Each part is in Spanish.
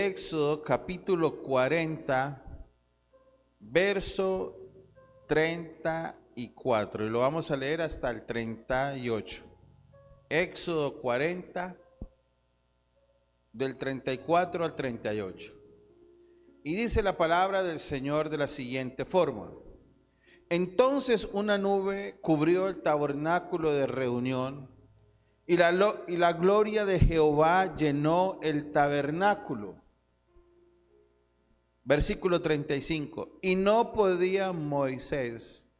Éxodo capítulo 40, verso 34, y lo vamos a leer hasta el 38. Éxodo 40, del 34 al 38. Y dice la palabra del Señor de la siguiente forma: Entonces una nube cubrió el tabernáculo de reunión, y la gloria de Jehová llenó el tabernáculo. Versículo 35. Y no podía Moisés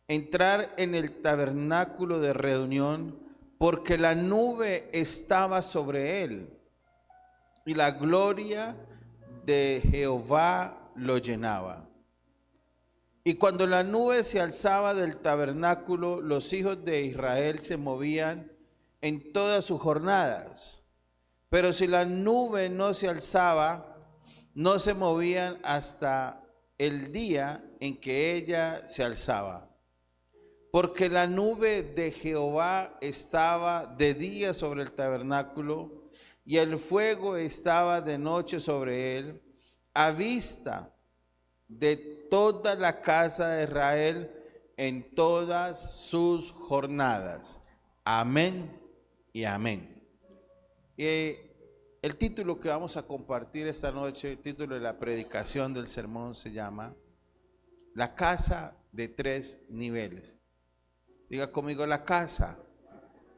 entrar en el tabernáculo de reunión, porque la nube estaba sobre él, y la gloria de Jehová lo llenaba. Y cuando la nube se alzaba del tabernáculo, los hijos de Israel se movían en todas sus jornadas. Pero si la nube no se alzaba, no se movían hasta el día en que ella se alzaba. Porque la nube de Jehová estaba de día sobre el tabernáculo, y el fuego estaba de noche sobre él, a vista de toda la casa de Israel en todas sus jornadas. Amén y amén. El título que vamos a compartir esta noche, el título de la predicación del sermón se llama La casa de tres niveles. Diga conmigo: la casa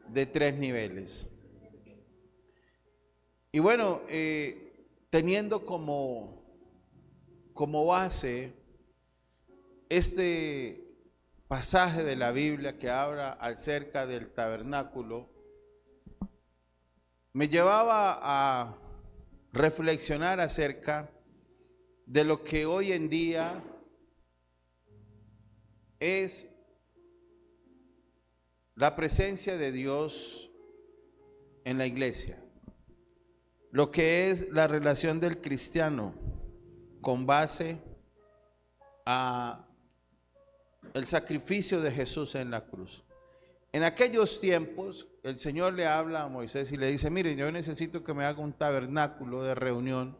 de tres niveles. Y bueno, teniendo como base este pasaje de la Biblia que habla acerca del tabernáculo, me llevaba a reflexionar acerca de lo que hoy en día es la presencia de Dios en la iglesia, lo que es la relación del cristiano con base a el sacrificio de Jesús en la cruz. En aquellos tiempos, el Señor le habla a Moisés y le dice: mire, yo necesito que me haga un tabernáculo de reunión,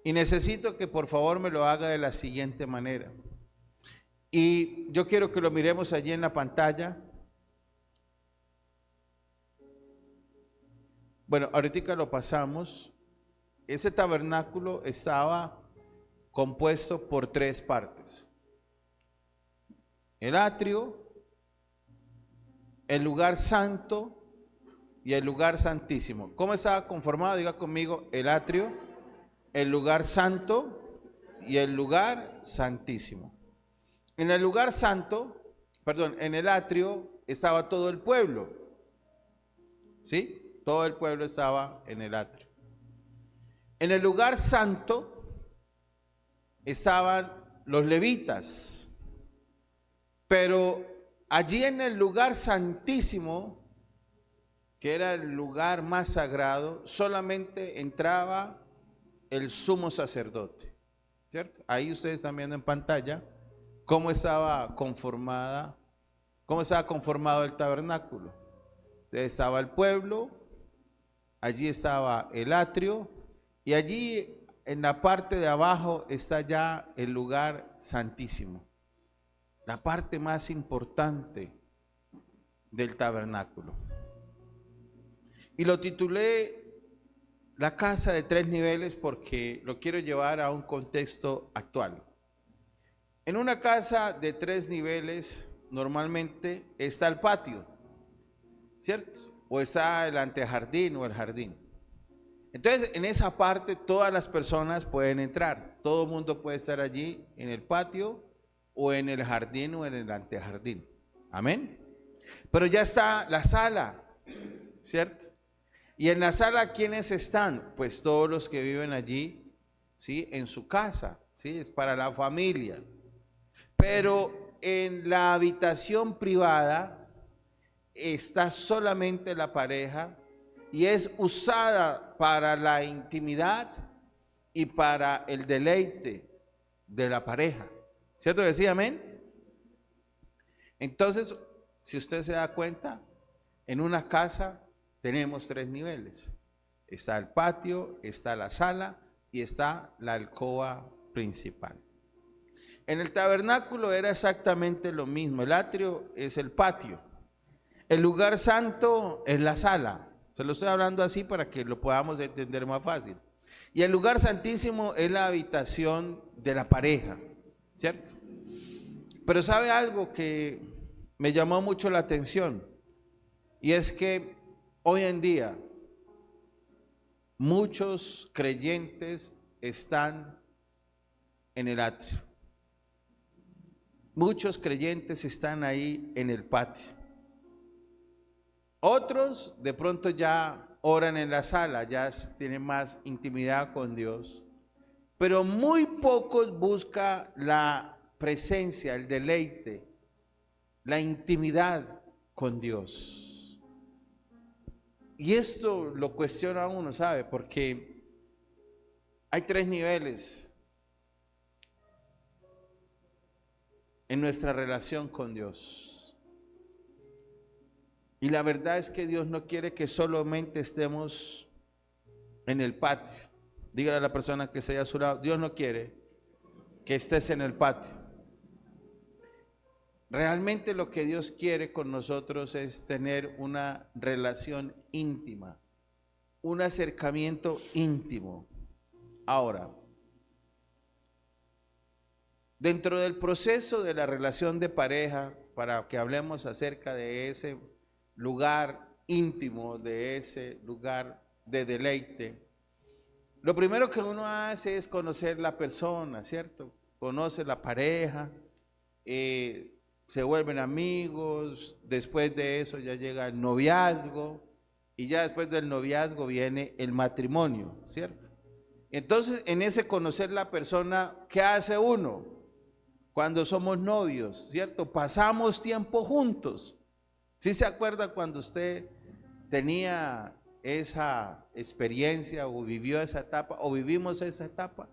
y necesito que por favor me lo haga de la siguiente manera. Y yo quiero que lo miremos allí en la pantalla. Bueno, ahorita lo pasamos. Ese tabernáculo estaba compuesto por tres partes: el atrio, el lugar santo y el lugar santísimo. ¿Cómo estaba conformado? Diga conmigo: el atrio, el lugar santo y el lugar santísimo. En el lugar santo, en el atrio estaba todo el pueblo. ¿Sí? Todo el pueblo estaba en el atrio. En el lugar santo estaban los levitas, pero allí en el lugar santísimo, que era el lugar más sagrado, solamente entraba el sumo sacerdote, ¿cierto? Ahí ustedes están viendo en pantalla cómo estaba conformado el tabernáculo. Estaba el pueblo, allí estaba el atrio, y allí en la parte de abajo está ya el lugar santísimo, la parte más importante del tabernáculo. Y lo titulé La casa de tres niveles porque lo quiero llevar a un contexto actual. En una casa de tres niveles normalmente está el patio, ¿cierto? O está el antejardín o el jardín. Entonces, en esa parte todas las personas pueden entrar. Todo el mundo puede estar allí en el patio o en el jardín o en el antejardín. Amén. Pero ya está la sala, ¿cierto? Y en la sala, ¿quiénes están? Pues todos los que viven allí, ¿sí? En su casa, ¿sí? Es para la familia. Pero en la habitación privada está solamente la pareja, y es usada para la intimidad y para el deleite de la pareja. ¿Cierto que sí? Amén. Entonces, si usted se da cuenta, en una casa tenemos tres niveles. Está el patio, está la sala, y está la alcoba principal. En el tabernáculo era exactamente lo mismo. El atrio es el patio. El lugar santo es la sala. Se lo estoy hablando así para que lo podamos entender más fácil. Y el lugar santísimo es la habitación de la pareja, ¿cierto? Pero ¿sabe algo que me llamó mucho la atención? Y es que hoy en día muchos creyentes están en el atrio. Muchos creyentes están ahí en el patio. Otros de pronto ya oran en la sala, ya tienen más intimidad con Dios. Pero muy pocos buscan la presencia, el deleite, la intimidad con Dios. Y esto lo cuestiona a uno, ¿sabe? Porque hay 3 niveles en nuestra relación con Dios. Y la verdad es que Dios no quiere que solamente estemos en el patio. Dígale a la persona que esté a su lado, Dios no quiere que estés en el patio. Realmente lo que Dios quiere con nosotros es tener una relación íntima, un acercamiento íntimo. Ahora, dentro del proceso de la relación de pareja, para que hablemos acerca de ese lugar íntimo, de ese lugar de deleite, lo primero que uno hace es conocer la persona, ¿cierto? Conoce la pareja, se vuelven amigos, después de eso ya llega el noviazgo, y ya después del noviazgo viene el matrimonio, ¿cierto? Entonces, en ese conocer la persona, ¿qué hace uno? Cuando somos novios, ¿cierto? Pasamos tiempo juntos. ¿Sí se acuerda cuando usted tenía esa experiencia o vivió esa etapa o vivimos esa etapa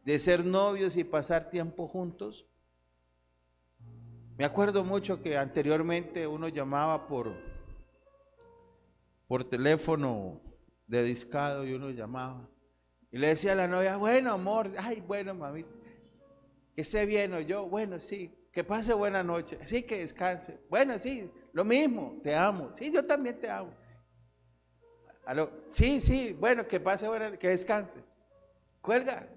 de ser novios y pasar tiempo juntos? Me acuerdo mucho que anteriormente uno llamaba por teléfono de discado y uno llamaba y le decía a la novia, bueno amor, ay bueno mami, que esté bien, o yo, bueno sí, que pase buena noche, sí, que descanse, bueno sí, lo mismo, te amo, sí, yo también te amo. Aló, sí, sí, bueno, que pase buena, que descanse. Cuelga,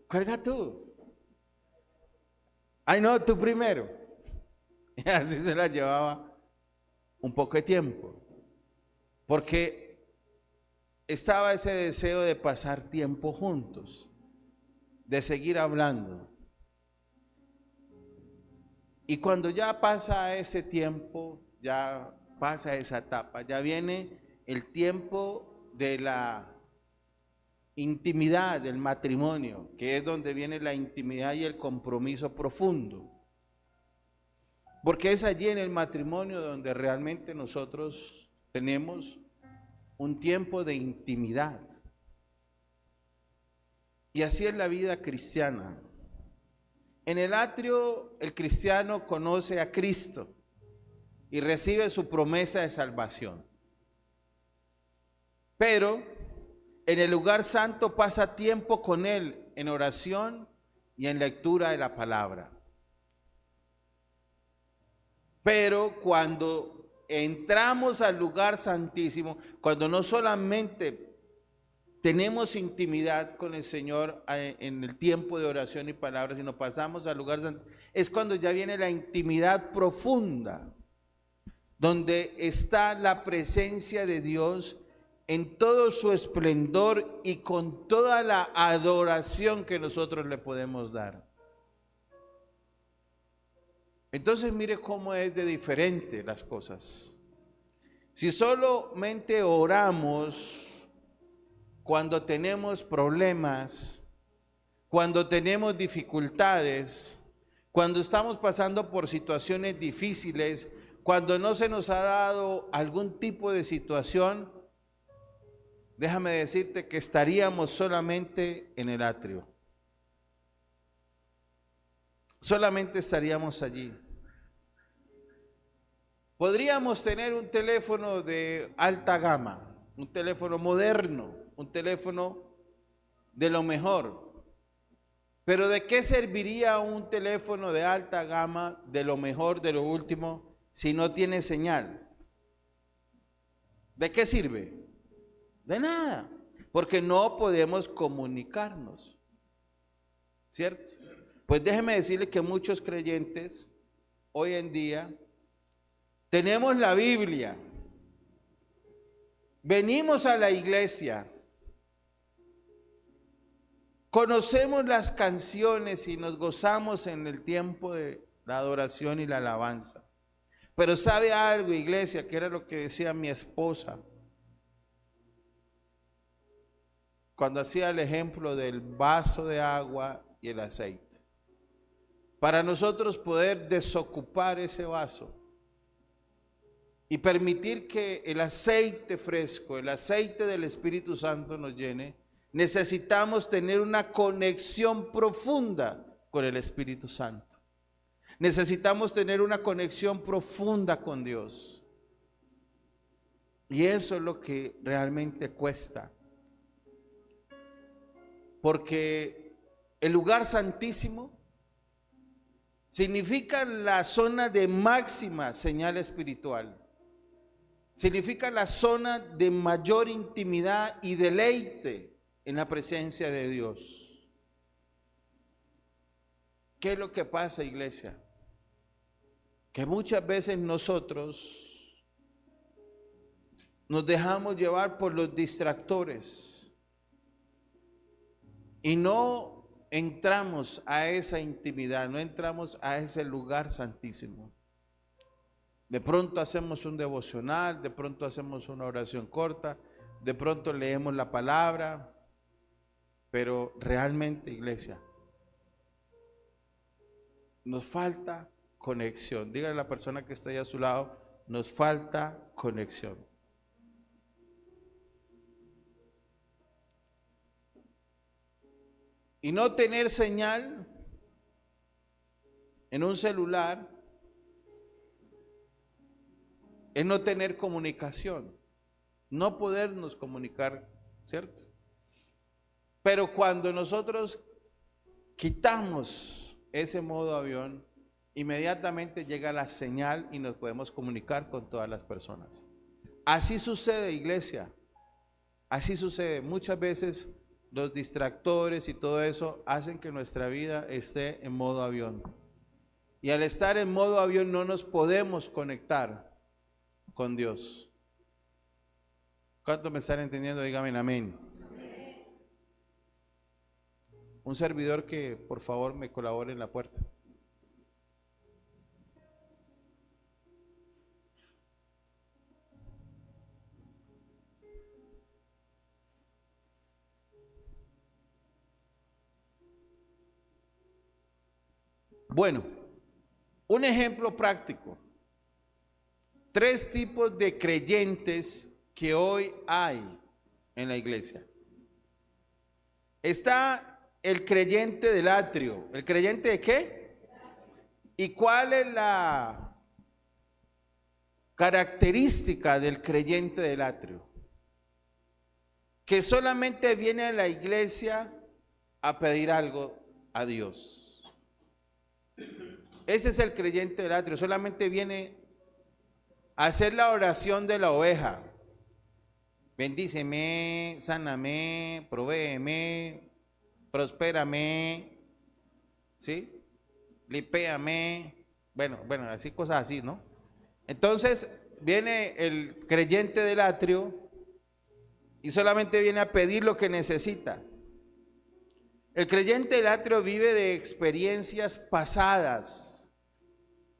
cuelga tú. Ay no, tú primero. Y así se la llevaba un poco de tiempo, porque estaba ese deseo de pasar tiempo juntos, de seguir hablando. Y cuando ya pasa ese tiempo, ya pasa esa etapa, ya viene el tiempo de la intimidad, del matrimonio, que es donde viene la intimidad y el compromiso profundo. Porque es allí en el matrimonio donde realmente nosotros tenemos un tiempo de intimidad. Y así es la vida cristiana. En el atrio el cristiano conoce a Cristo y recibe su promesa de salvación. Pero en el lugar santo pasa tiempo con Él en oración y en lectura de la palabra. Pero cuando entramos al lugar santísimo, cuando no solamente tenemos intimidad con el Señor en el tiempo de oración y palabra, sino pasamos al lugar santo, es cuando ya viene la intimidad profunda, donde está la presencia de Dios en todo su esplendor y con toda la adoración que nosotros le podemos dar. Entonces mire cómo es de diferente las cosas. Si solamente oramos cuando tenemos problemas, cuando tenemos dificultades, cuando estamos pasando por situaciones difíciles, cuando no se nos ha dado algún tipo de situación, déjame decirte que estaríamos solamente en el atrio. Solamente estaríamos allí. Podríamos tener un teléfono de alta gama, un teléfono moderno, un teléfono de lo mejor. Pero ¿de qué serviría un teléfono de alta gama, de lo mejor, de lo último, si no tiene señal? ¿De qué sirve? De nada, porque no podemos comunicarnos, ¿cierto? Pues déjeme decirle que muchos creyentes hoy en día tenemos la Biblia, venimos a la iglesia, conocemos las canciones y nos gozamos en el tiempo de la adoración y la alabanza. Pero ¿sabe algo, iglesia? Que era lo que decía mi esposa cuando hacía el ejemplo del vaso de agua y el aceite. Para nosotros poder desocupar ese vaso y permitir que el aceite fresco, el aceite del Espíritu Santo nos llene, necesitamos tener una conexión profunda con el Espíritu Santo. Necesitamos tener una conexión profunda con Dios. Y eso es lo que realmente cuesta. Porque el lugar santísimo significa la zona de máxima señal espiritual. Significa la zona de mayor intimidad y deleite en la presencia de Dios. ¿Qué es lo que pasa, iglesia? Que muchas veces nosotros nos dejamos llevar por los distractores y no entramos a esa intimidad, no entramos a ese lugar santísimo. De pronto hacemos un devocional, de pronto hacemos una oración corta, de pronto leemos la palabra, pero realmente, iglesia, nos falta conexión. Dígale a la persona que está ahí a su lado, nos falta conexión. Y no tener señal en un celular es no tener comunicación, no podernos comunicar, ¿cierto? Pero cuando nosotros quitamos ese modo avión, inmediatamente llega la señal y nos podemos comunicar con todas las personas. Así sucede, iglesia, así sucede. Muchas veces los distractores y todo eso hacen que nuestra vida esté en modo avión. Y al estar en modo avión no nos podemos conectar con Dios. ¿Cuántos me están entendiendo? Díganme amén. Un servidor que por favor me colabore en la puerta. Bueno, un ejemplo práctico. 3 tipos de creyentes que hoy hay en la iglesia. Está el creyente del atrio. ¿El creyente de qué? ¿Y cuál es la característica del creyente del atrio? Que solamente viene a la iglesia a pedir algo a Dios. Ese es el creyente del atrio, solamente viene a hacer la oración de la oveja. Bendíceme, sáname, provéeme, prospérame, ¿sí? Lipéame, bueno, así cosas así, ¿no? Entonces viene el creyente del atrio y solamente viene a pedir lo que necesita. El creyente del atrio vive de experiencias pasadas,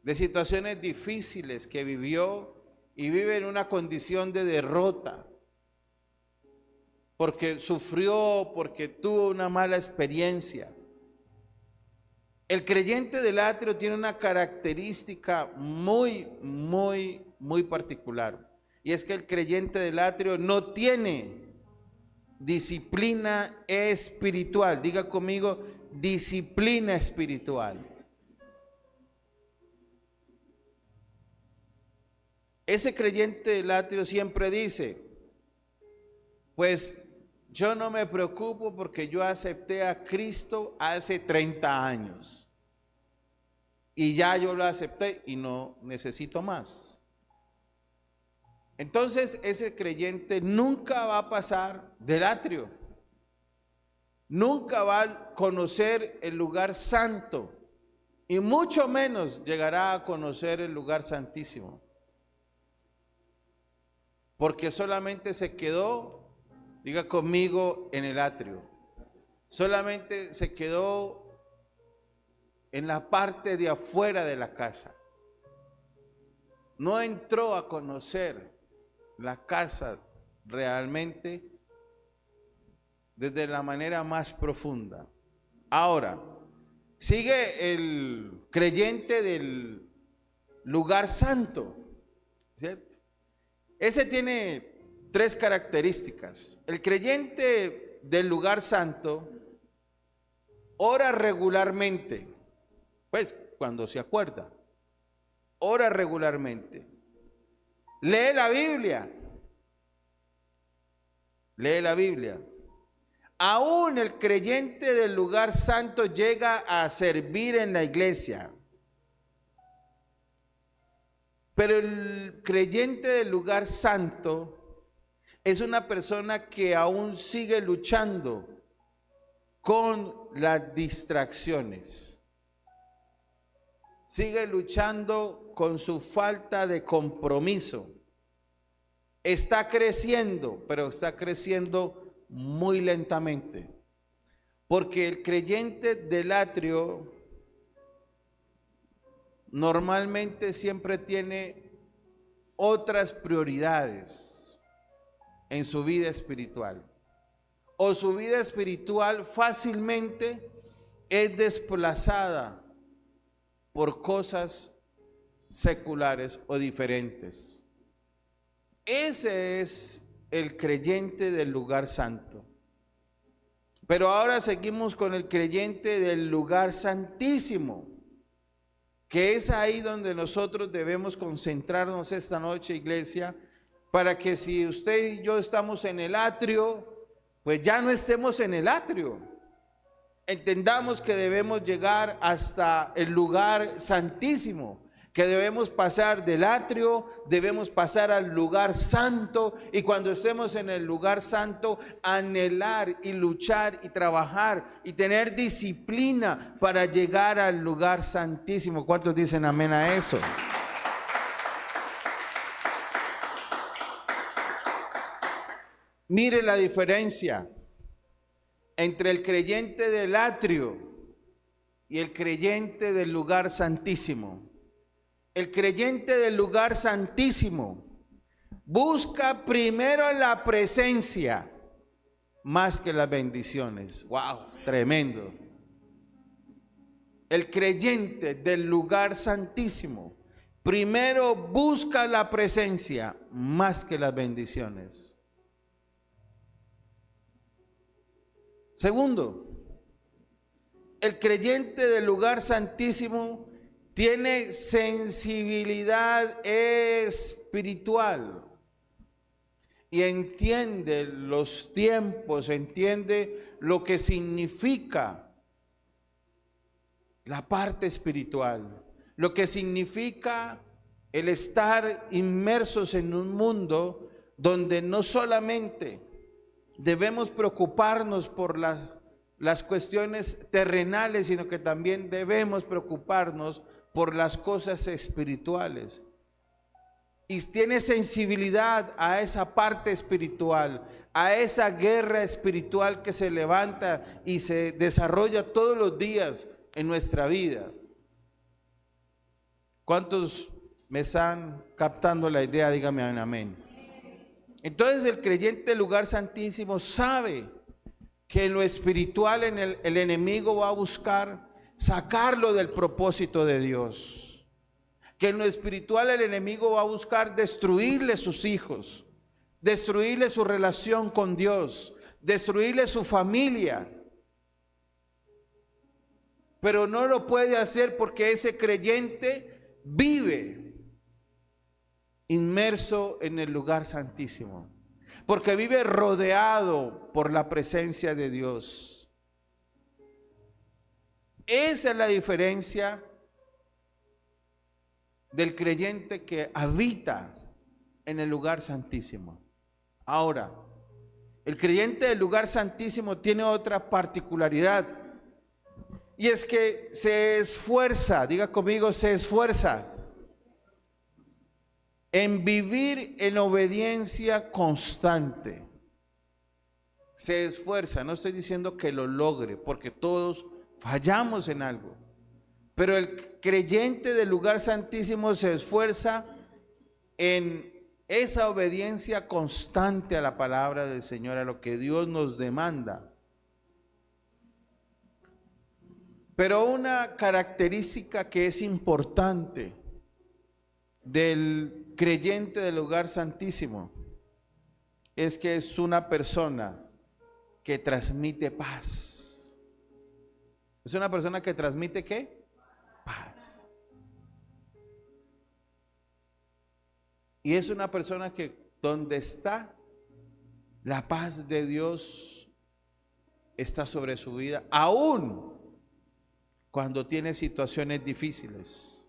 de situaciones difíciles que vivió y vive en una condición de derrota, porque sufrió, porque tuvo una mala experiencia. El creyente del atrio tiene una característica muy particular, y es que el creyente del atrio no tiene disciplina espiritual. Diga conmigo, disciplina espiritual. Ese creyente del atrio siempre dice, pues yo no me preocupo porque yo acepté a Cristo hace 30 años. Y ya yo lo acepté y no necesito más. Entonces ese creyente nunca va a pasar del atrio. Nunca va a conocer el lugar santo. Y mucho menos llegará a conocer el lugar santísimo. Porque solamente se quedó, diga conmigo, en el atrio. Solamente se quedó en la parte de afuera de la casa. No entró a conocer la casa realmente desde la manera más profunda. Ahora, sigue el creyente del lugar santo, ¿cierto? Ese tiene 3 características. El creyente del lugar santo ora regularmente, pues cuando se acuerda, ora regularmente. Lee la Biblia. Lee la Biblia. Aún el creyente del lugar santo llega a servir en la iglesia. Pero el creyente del lugar santo es una persona que aún sigue luchando con las distracciones. Sigue luchando con su falta de compromiso. Está creciendo, pero está creciendo muy lentamente. Porque el creyente del atrio normalmente siempre tiene otras prioridades en su vida espiritual. O su vida espiritual fácilmente es desplazada por cosas seculares o diferentes. Ese es el creyente del lugar santo. Pero ahora seguimos con el creyente del lugar santísimo, que es ahí donde nosotros debemos concentrarnos esta noche, iglesia, para que si usted y yo estamos en el atrio, pues ya no estemos en el atrio. Entendamos que debemos llegar hasta el lugar santísimo, que debemos pasar del atrio, debemos pasar al lugar santo, y cuando estemos en el lugar santo, anhelar y luchar y trabajar y tener disciplina para llegar al lugar santísimo. ¿Cuántos dicen amén a eso? Mire la diferencia entre el creyente del atrio y el creyente del lugar santísimo. El creyente del lugar santísimo busca primero la presencia más que las bendiciones. ¡Wow! Tremendo. El creyente del lugar santísimo primero busca la presencia más que las bendiciones. Segundo, el creyente del lugar santísimo tiene sensibilidad espiritual y entiende los tiempos, entiende lo que significa la parte espiritual, lo que significa el estar inmersos en un mundo donde no solamente debemos preocuparnos por las cuestiones terrenales, sino que también debemos preocuparnos por las cosas espirituales. Y tiene sensibilidad a esa parte espiritual, a esa guerra espiritual que se levanta y se desarrolla todos los días en nuestra vida. ¿Cuántos me están captando la idea? Dígame amén. Entonces el creyente del lugar santísimo sabe que en lo espiritual el enemigo va a buscar sacarlo del propósito de Dios. Que en lo espiritual el enemigo va a buscar destruirle sus hijos, destruirle su relación con Dios, destruirle su familia. Pero no lo puede hacer porque ese creyente vive inmerso en el lugar santísimo. porque vive rodeado por la presencia de Dios. Esa es la diferencia del creyente que habita en el lugar santísimo. Ahora, el creyente del lugar santísimo tiene otra particularidad, y es que se esfuerza, diga conmigo, se esfuerza en vivir en obediencia constante. Se esfuerza, no estoy diciendo que lo logre, porque todos fallamos en algo, pero el creyente del lugar santísimo se esfuerza en esa obediencia constante a la palabra del Señor, a lo que Dios nos demanda. Pero una característica que es importante del creyente del lugar santísimo es que es una persona que transmite paz. Es una persona que transmite ¿qué? Paz. Y es una persona que donde está la paz de Dios está sobre su vida, aún cuando tiene situaciones difíciles.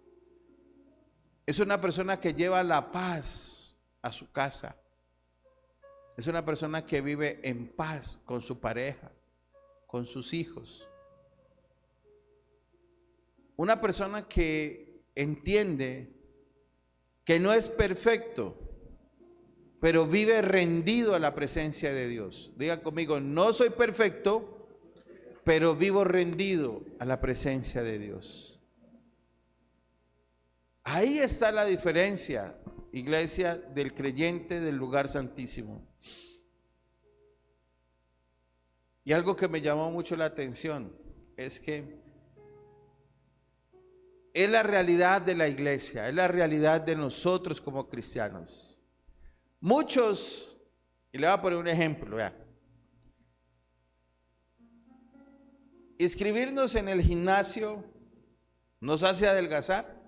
Es una persona que lleva la paz a su casa. Es una persona que vive en paz con su pareja, con sus hijos. Una persona que entiende que no es perfecto, pero vive rendido a la presencia de Dios. Diga conmigo, no soy perfecto, pero vivo rendido a la presencia de Dios. Ahí está la diferencia, iglesia, del creyente del lugar santísimo. Y algo que me llamó mucho la atención es que es la realidad de la iglesia, es la realidad de nosotros como cristianos. Muchos, y le voy a poner un ejemplo, vea. Inscribirnos en el gimnasio nos hace adelgazar.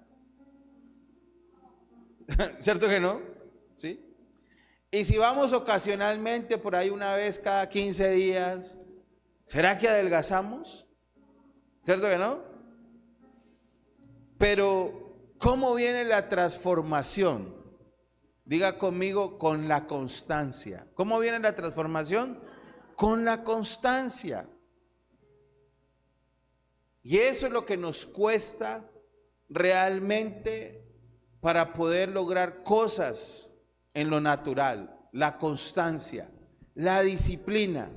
¿Cierto que no? ¿Sí? Y si vamos ocasionalmente por ahí una vez cada 15 días, ¿será que adelgazamos? ¿Cierto que no? Pero ¿cómo viene la transformación? Diga conmigo, con la constancia. ¿Cómo viene la transformación? Con la constancia. Y eso es lo que nos cuesta realmente para poder lograr cosas en lo natural. La constancia, la disciplina.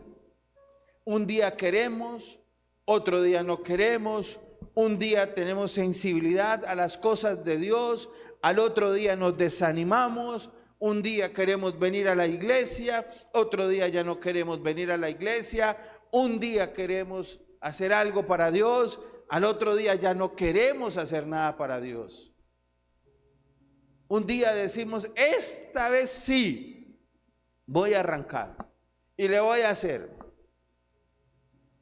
Un día queremos, otro día no queremos. Un día tenemos sensibilidad a las cosas de Dios, al otro día nos desanimamos. Un día queremos venir a la iglesia, otro día ya no queremos venir a la iglesia. Un día queremos hacer algo para Dios, al otro día ya no queremos hacer nada para Dios. Un día decimos, esta vez sí voy a arrancar y le voy a hacer,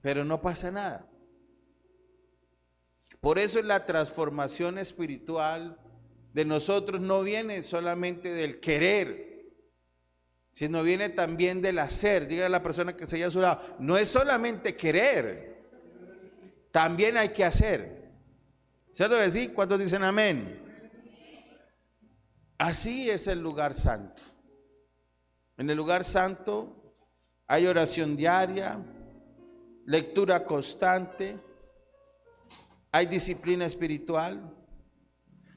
pero no pasa nada. Por eso la transformación espiritual de nosotros no viene solamente del querer, sino viene también del hacer. Dígale a la persona que se halla a su lado, no es solamente querer, también hay que hacer. ¿Cierto que sí? ¿Cuántos dicen amén? Así es el lugar santo. En el lugar santo hay oración diaria, lectura constante, hay disciplina espiritual.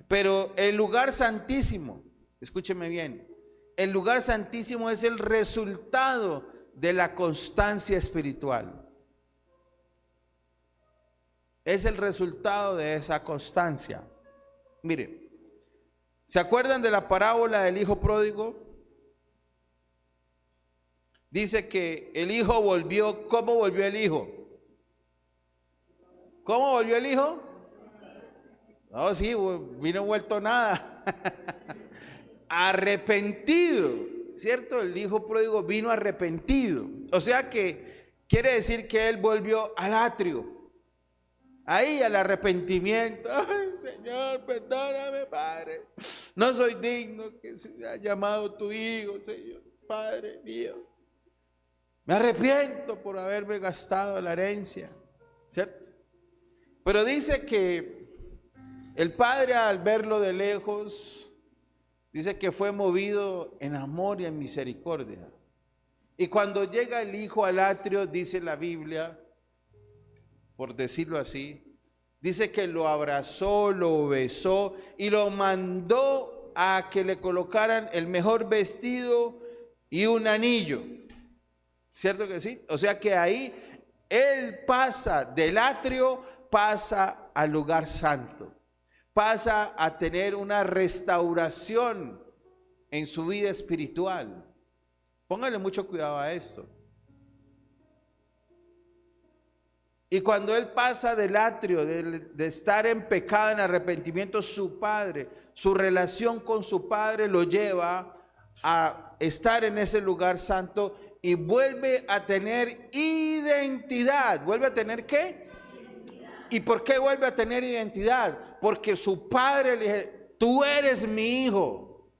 Pero el lugar santísimo, escúcheme bien, el lugar santísimo es el resultado de la constancia espiritual. Es el resultado de esa constancia. Mire, ¿se acuerdan de la parábola del hijo pródigo? Dice que el hijo volvió. ¿Cómo volvió el hijo? ¿Cómo volvió el hijo? No, sí, vino vuelto nada. Arrepentido, ¿cierto? El hijo pródigo vino arrepentido. O sea que quiere decir que él volvió al atrio. Ahí al arrepentimiento. Ay, Señor, perdóname, Padre. No soy digno que se haya llamado tu hijo, Señor. Padre mío, me arrepiento por haberme gastado la herencia, ¿cierto? Pero dice que el padre, al verlo de lejos, dice que fue movido en amor y en misericordia. Y cuando llega el hijo al atrio, dice la Biblia, por decirlo así, dice que lo abrazó, lo besó y lo mandó a que le colocaran el mejor vestido y un anillo. ¿Cierto que sí? O sea que ahí él pasa del atrio, pasa al lugar santo, pasa a tener una restauración en su vida espiritual. Póngale mucho cuidado a esto. Y cuando él pasa del atrio, de estar en pecado, en arrepentimiento, su padre, su relación con su padre lo lleva a estar en ese lugar santo y vuelve a tener identidad. ¿Vuelve a tener qué? ¿Y por qué vuelve a tener identidad? Porque su padre le dijo, tú eres mi hijo,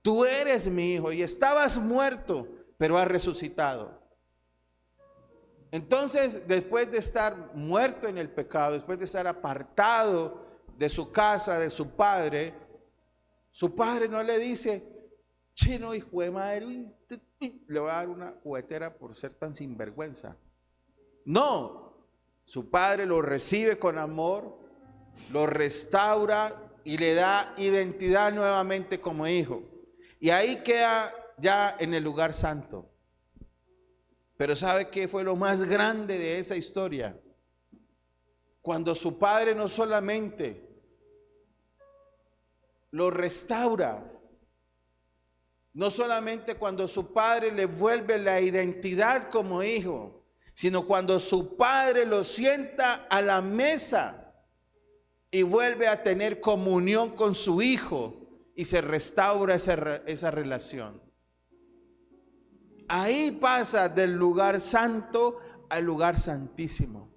tú eres mi hijo, y estabas muerto, pero has resucitado. Entonces, después de estar muerto en el pecado, después de estar apartado de su casa, de su padre no le dice, chino hijo de madre, le va a dar una juguetera por ser tan sinvergüenza. No, su padre lo recibe con amor, lo restaura y le da identidad nuevamente como hijo. Y ahí queda ya en el lugar santo. Pero ¿sabe qué fue lo más grande de esa historia? Cuando su padre no solamente lo restaura, no solamente cuando su padre le vuelve la identidad como hijo, sino cuando su padre lo sienta a la mesa y vuelve a tener comunión con su hijo y se restaura esa relación. Ahí pasa del lugar santo al lugar santísimo.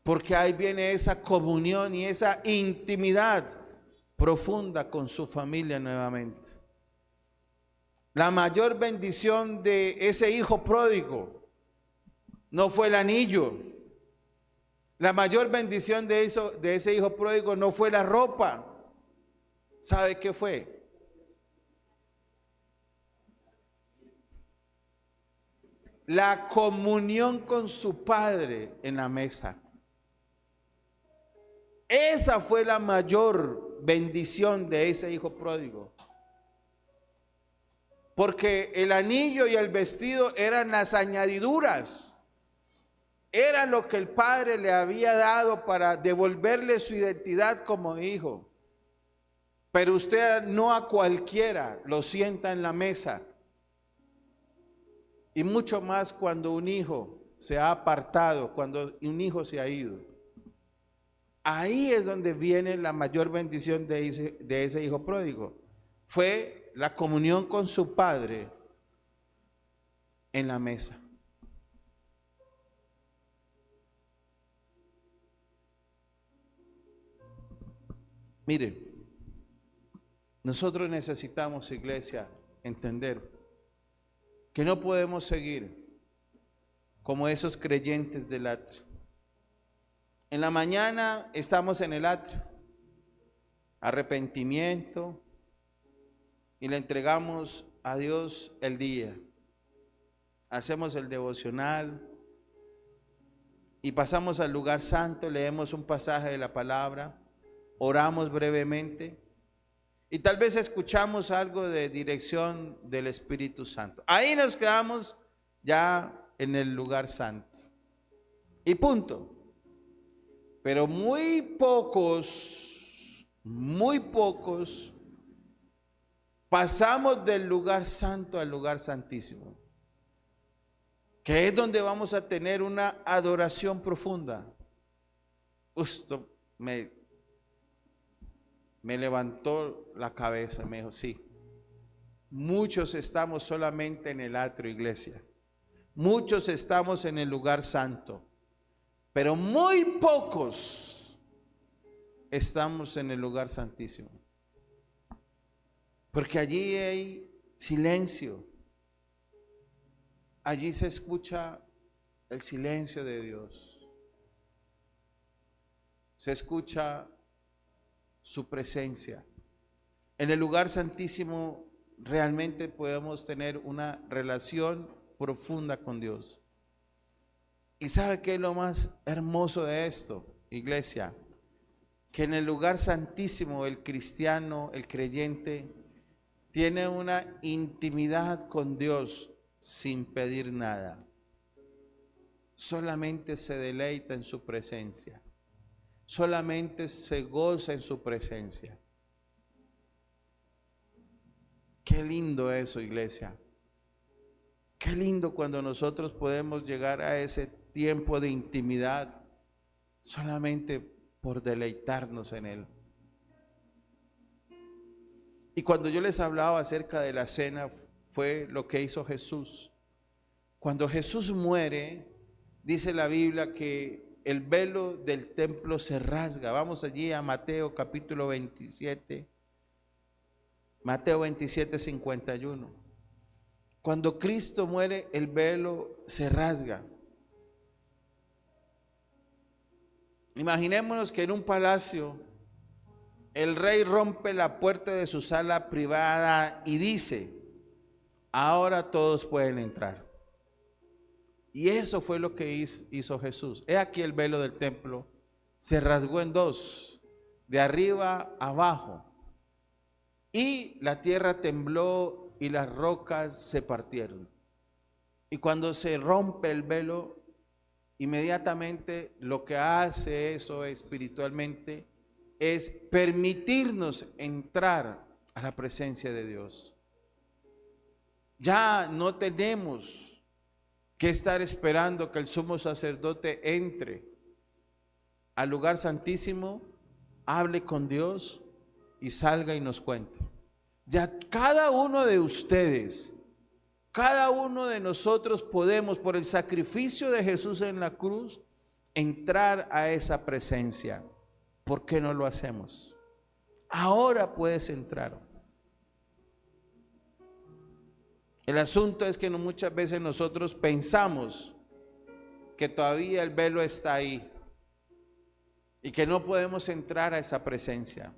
Porque ahí viene esa comunión y esa intimidad profunda con su familia nuevamente. La mayor bendición de ese hijo pródigo no fue el anillo. La mayor bendición de ese hijo pródigo no fue la ropa. ¿Sabe qué fue? La comunión con su padre en la mesa. Esa fue la mayor bendición de ese hijo pródigo. Porque el anillo y el vestido eran las añadiduras. Era lo que el padre le había dado para devolverle su identidad como hijo. Pero usted no a cualquiera lo sienta en la mesa. Y mucho más cuando un hijo se ha apartado, cuando un hijo se ha ido. Ahí es donde viene la mayor bendición de ese hijo pródigo. Fue la comunión con su padre en la mesa. Mire, nosotros necesitamos, iglesia, entender que no podemos seguir como esos creyentes del atrio. En la mañana estamos en el atrio, arrepentimiento, y le entregamos a Dios el día. Hacemos el devocional y pasamos al lugar santo, leemos un pasaje de la palabra, oramos brevemente y tal vez escuchamos algo de dirección del Espíritu Santo. Ahí nos quedamos ya en el lugar santo. Y punto. Pero muy pocos pasamos del lugar santo al lugar santísimo, que es donde vamos a tener una adoración profunda. Justo me levantó la cabeza, me dijo, sí, muchos estamos solamente en el atrio, iglesia. Muchos estamos en el lugar santo, pero muy pocos estamos en el lugar santísimo. Porque allí hay Silencio. Allí se escucha el silencio de Dios. Se escucha su presencia. En el lugar santísimo realmente podemos tener una relación profunda con Dios. ¿Y sabe qué es lo más hermoso de esto, iglesia? Que en el lugar santísimo el cristiano, el creyente, tiene una intimidad con Dios sin pedir nada. Solamente se deleita en su presencia. Solamente se goza en su presencia. Qué lindo eso, iglesia. Qué lindo cuando nosotros podemos llegar a ese tiempo de intimidad solamente por deleitarnos en Él. Y cuando yo les hablaba acerca de la cena, fue lo que hizo Jesús. Cuando Jesús muere, dice la Biblia que el velo del templo se rasga. Vamos allí a Mateo capítulo 27. Mateo 27, 51. Cuando Cristo muere, el velo se rasga. Imaginémonos que en un palacio el rey rompe la puerta de su sala privada y dice: ahora todos pueden entrar. Y eso fue lo que hizo Jesús. He aquí el velo del templo se rasgó en dos, de arriba a abajo. Y la tierra tembló y las rocas se partieron. Y cuando se rompe el velo, inmediatamente lo que hace eso espiritualmente es permitirnos entrar a la presencia de Dios. Ya no tenemos que estar esperando que el sumo sacerdote entre al lugar santísimo, hable con Dios y salga y nos cuente. Ya cada uno de ustedes, cada uno de nosotros podemos, por el sacrificio de Jesús en la cruz, entrar a esa presencia. ¿Por qué no lo hacemos? Ahora puedes entrar. El asunto es que muchas veces nosotros pensamos que todavía el velo está ahí y que no podemos entrar a esa presencia.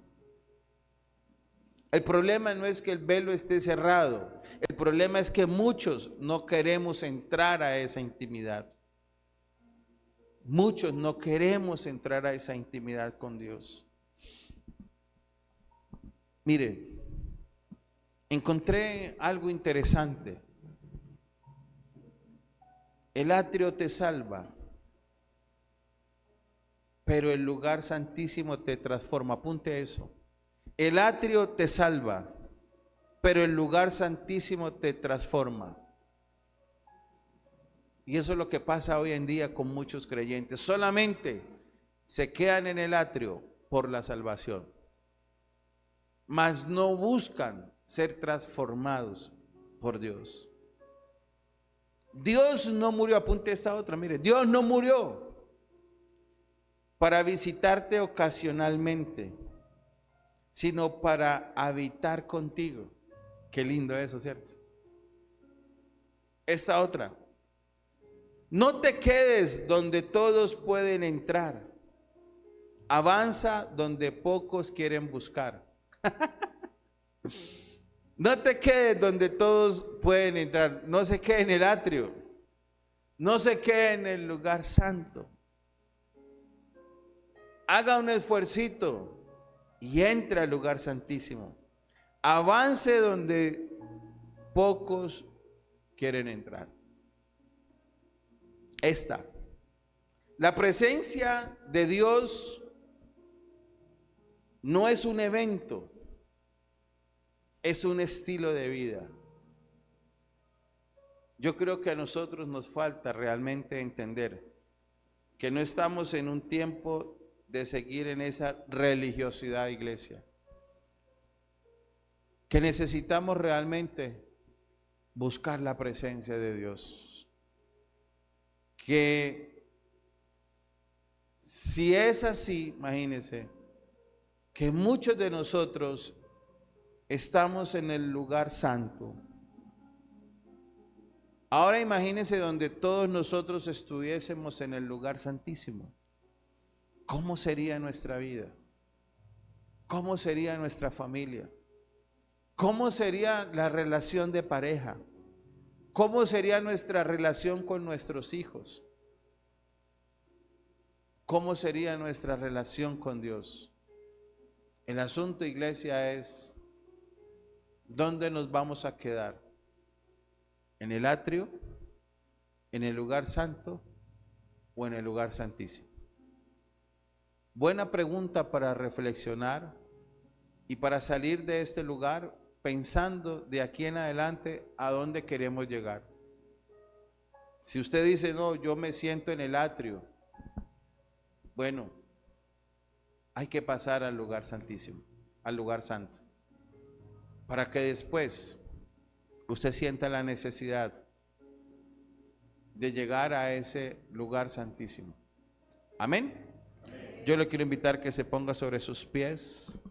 El problema no es que el velo esté cerrado, el problema es que muchos no queremos entrar a esa intimidad. Muchos no queremos entrar a esa intimidad con Dios. Mire, encontré algo interesante. El atrio te salva, pero el lugar santísimo te transforma. Apunte eso. El atrio te salva, pero el lugar santísimo te transforma. Y eso es lo que pasa hoy en día con muchos creyentes. Solamente se quedan en el atrio por la salvación, mas no buscan ser transformados por Dios. Dios no murió, apunte esta otra, mire, Dios no murió para visitarte ocasionalmente, sino para habitar contigo. Qué lindo eso, ¿cierto? Esta otra: no te quedes donde todos pueden entrar, avanza donde pocos quieren buscar. No te quedes donde todos pueden entrar, no se quede en el atrio, no se quede en el lugar santo. Haga un esfuercito y entre al lugar santísimo. Avance donde pocos quieren entrar. La presencia de Dios no es un evento, es un estilo de vida. Yo creo que a nosotros nos falta realmente entender que no estamos en un tiempo de seguir en esa religiosidad, iglesia. Que necesitamos realmente buscar la presencia de Dios. Que si es así, imagínense, que muchos de nosotros estamos en el lugar santo, Ahora imagínense donde todos nosotros estuviésemos en el lugar santísimo. ¿Cómo sería nuestra vida? ¿Cómo sería nuestra familia? ¿Cómo sería la relación de pareja? ¿Cómo sería nuestra relación con nuestros hijos? ¿Cómo sería nuestra relación con Dios? El asunto, iglesia, es ¿dónde nos vamos a quedar? ¿En el atrio? ¿En el lugar santo? ¿O en el lugar santísimo? Buena pregunta para reflexionar y para salir de este lugar pensando de aquí en adelante a dónde queremos llegar. Si usted dice, no, yo me siento en el atrio, bueno, hay que pasar al lugar santísimo, al lugar santo, para que después usted sienta la necesidad de llegar a ese lugar santísimo. Amén. Yo le quiero invitar que se ponga sobre sus pies.